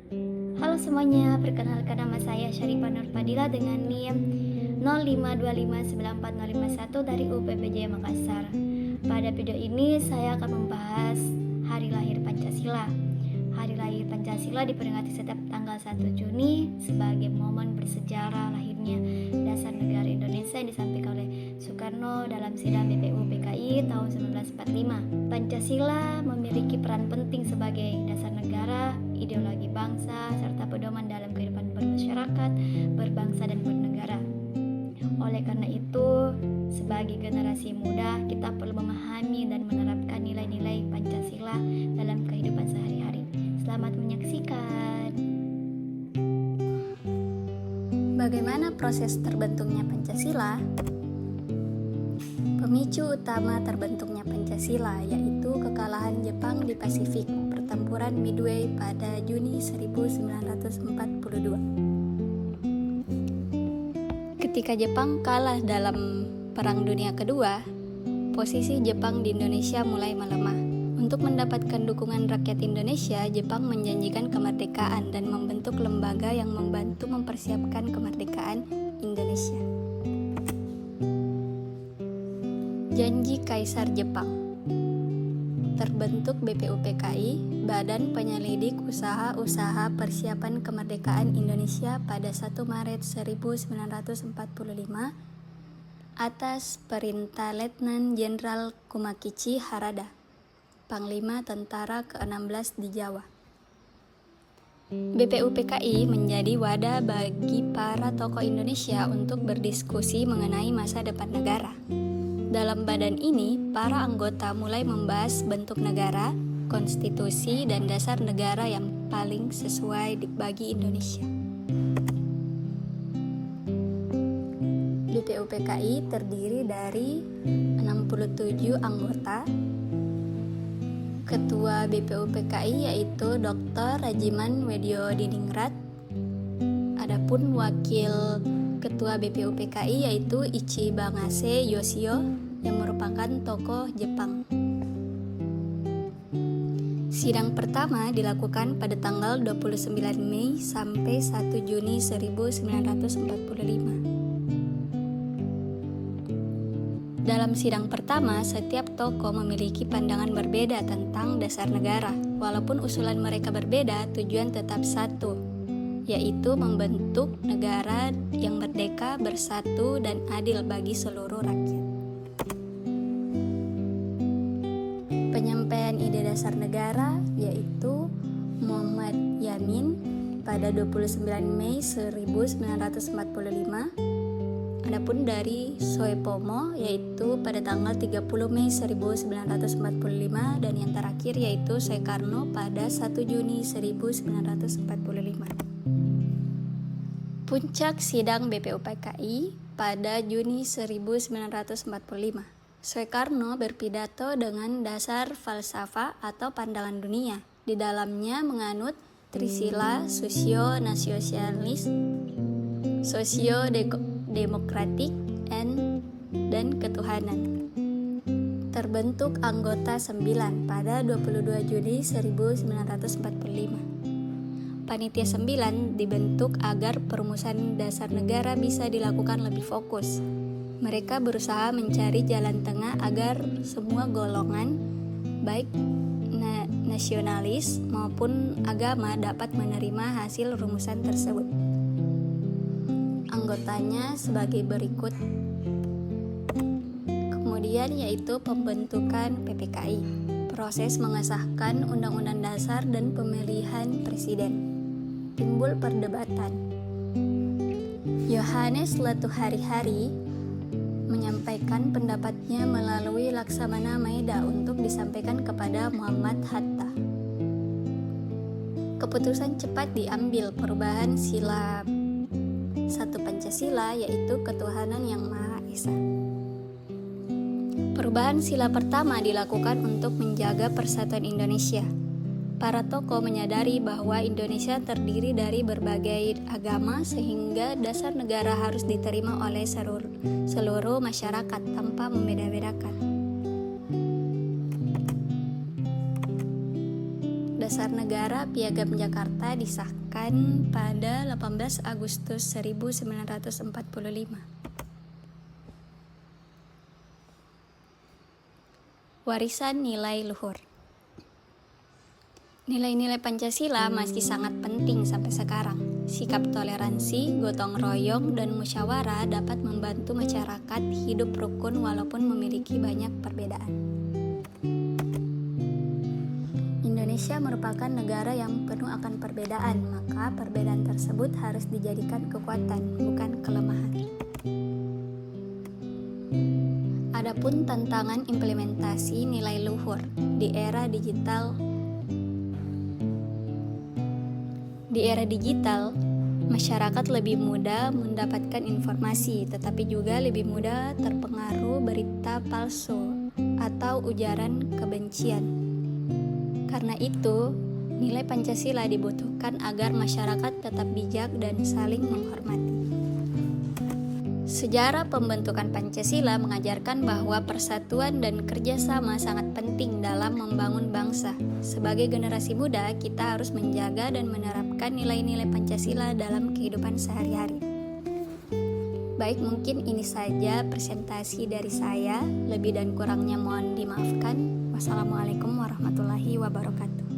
Halo semuanya, perkenalkan nama saya Syarifah Nur Fadila dengan NIM 0525940551 dari UPPJ Makassar. Pada video ini saya akan membahas Hari Lahir Pancasila. Hari Lahir Pancasila diperingati setiap tanggal 1 Juni sebagai momen bersejarah lahirnya Dasar Negara Indonesia yang disampaikan oleh Soekarno dalam sidang BPU PKI tahun 1945. Pancasila memiliki peran penting sebagai dasar negara, ideologi bangsa, serta pedoman dalam kehidupan bermasyarakat, berbangsa dan bernegara. Oleh karena itu, sebagai generasi muda, kita perlu memahami dan menerapkan nilai-nilai Pancasila dalam kehidupan sehari-hari. Selamat menyaksikan. Bagaimana proses terbentuknya Pancasila? Pemicu utama terbentuknya Pancasila yaitu kekalahan Jepang di Pasifik, pertempuran Midway pada Juni 1942. Ketika Jepang kalah dalam Perang Dunia Kedua, posisi Jepang di Indonesia mulai melemah. Untuk mendapatkan dukungan rakyat Indonesia, Jepang menjanjikan kemerdekaan dan membentuk lembaga yang membantu mempersiapkan kemerdekaan Indonesia. Janji Kaisar Jepang. Terbentuk BPUPKI, Badan Penyelidik Usaha-Usaha Persiapan Kemerdekaan Indonesia pada 1 Maret 1945 atas perintah Letnan Jenderal Kumakichi Harada, Panglima Tentara ke-16 di Jawa. BPUPKI menjadi wadah bagi para tokoh Indonesia untuk berdiskusi mengenai masa depan negara. Dalam badan ini, para anggota mulai membahas bentuk negara, konstitusi, dan dasar negara yang paling sesuai bagi Indonesia. BPUPKI terdiri dari 67 anggota. Ketua BPUPKI yaitu Dr. Rajiman Wedyodiningrat. Adapun wakil Ketua BPUPKI yaitu Ichibangase Yoshio yang merupakan tokoh Jepang. Sidang pertama dilakukan pada tanggal 29 Mei sampai 1 Juni 1945. Dalam sidang pertama, setiap tokoh memiliki pandangan berbeda tentang dasar negara. Walaupun usulan mereka berbeda, tujuan tetap satu, yaitu membentuk negara yang merdeka, bersatu, dan adil bagi seluruh rakyat. Penyampaian ide dasar negara yaitu Muhammad Yamin pada 29 Mei 1945. Adapun dari Soepomo yaitu pada tanggal 30 Mei 1945 dan yang terakhir yaitu Soekarno pada 1 Juni 1945. Puncak sidang BPUPKI pada Juni 1945. Soekarno berpidato dengan dasar falsafah atau pandangan dunia. Di dalamnya menganut Trisila sosio-nasionalis, sosio-demokratik, dan ketuhanan. Terbentuk anggota 9 pada 22 Juli 1945. Panitia 9 dibentuk agar perumusan dasar negara bisa dilakukan lebih fokus. Mereka berusaha mencari jalan tengah agar semua golongan, baik nasionalis maupun agama, dapat menerima hasil rumusan tersebut. Anggotanya sebagai berikut. Kemudian yaitu pembentukan PPKI, proses mengesahkan Undang-Undang Dasar dan pemilihan presiden. Timbul perdebatan. Yohanes Latuharihari menyampaikan pendapatnya melalui Laksamana Maeda untuk disampaikan kepada Muhammad Hatta. Keputusan cepat diambil perubahan sila 1 Pancasila yaitu ketuhanan yang Maha Esa. Perubahan sila pertama dilakukan untuk menjaga persatuan Indonesia. Para tokoh menyadari bahwa Indonesia terdiri dari berbagai agama sehingga dasar negara harus diterima oleh seluruh masyarakat tanpa membeda-bedakan. Dasar Negara Piagam Jakarta disahkan pada 18 Agustus 1945. Warisan nilai luhur. Nilai-nilai Pancasila masih sangat penting sampai sekarang. Sikap toleransi, gotong royong, dan musyawarah dapat membantu masyarakat hidup rukun walaupun memiliki banyak perbedaan. Indonesia merupakan negara yang penuh akan perbedaan, maka perbedaan tersebut harus dijadikan kekuatan, bukan kelemahan. Adapun tantangan implementasi nilai luhur di era digital. Di era digital, masyarakat lebih mudah mendapatkan informasi, tetapi juga lebih mudah terpengaruh berita palsu atau ujaran kebencian. Karena itu, nilai Pancasila dibutuhkan agar masyarakat tetap bijak dan saling menghormati. Sejarah pembentukan Pancasila mengajarkan bahwa persatuan dan kerjasama sangat penting dalam membangun bangsa. Sebagai generasi muda, kita harus menjaga dan menerapkan nilai-nilai Pancasila dalam kehidupan sehari-hari. Baik, mungkin ini saja presentasi dari saya. Lebih dan kurangnya mohon dimaafkan. Wassalamualaikum warahmatullahi wabarakatuh.